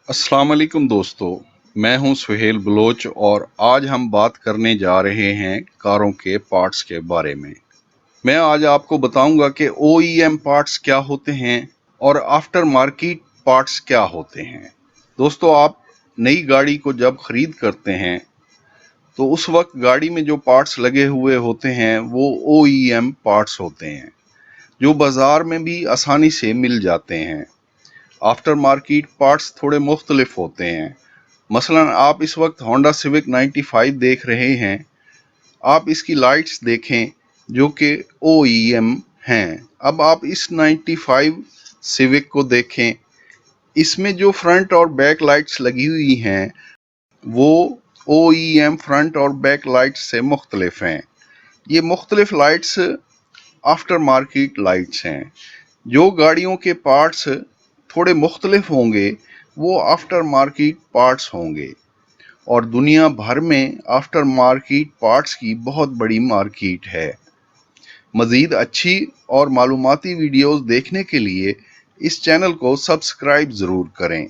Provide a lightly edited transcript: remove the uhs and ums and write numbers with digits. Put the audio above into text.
अस्सलाम वालेकुम दोस्तों, मैं हूं सुहेल बलोच और आज हम बात करने जा रहे हैं कारों के पार्ट्स के बारे में। मैं आज आपको बताऊंगा कि OEM पार्ट्स क्या होते हैं और आफ्टर मार्केट पार्ट्स क्या होते हैं। दोस्तों, आप नई गाड़ी को जब खरीद करते हैं तो उस वक्त गाड़ी में जो पार्ट्स लगे हुए होते हैं वो OEM पार्ट्स होते हैं, जो बाजार में भी आसानी से मिल जाते हैं। आफ्टर मार्केट पार्ट्स थोड़े मुख्तलिफ होते हैं। मसलन आप इस वक्त होंडा सिविक 95 देख रहे हैं। आप इसकी लाइट्स देखें जो कि OEM हैं। अब आप इस 95 सिविक को देखें, इसमें जो फ्रंट और बैक लाइट्स लगी हुई हैं वो OEM फ्रंट और बैक लाइट्स से मुख्तलिफ हैं। ये मुख्तलिफ लाइट्स आफ्टर मार्केट लाइट्स हैं। जो गाड़ियों के पार्ट्स थोड़े मुख्तलिफ होंगे वो आफ्टर मार्केट पार्ट्स होंगे और दुनिया भर में आफ्टर मार्केट पार्ट्स की बहुत बड़ी मार्केट है। मज़ीद अच्छी और मालूमाती वीडियोस देखने के लिए इस चैनल को सब्सक्राइब ज़रूर करें।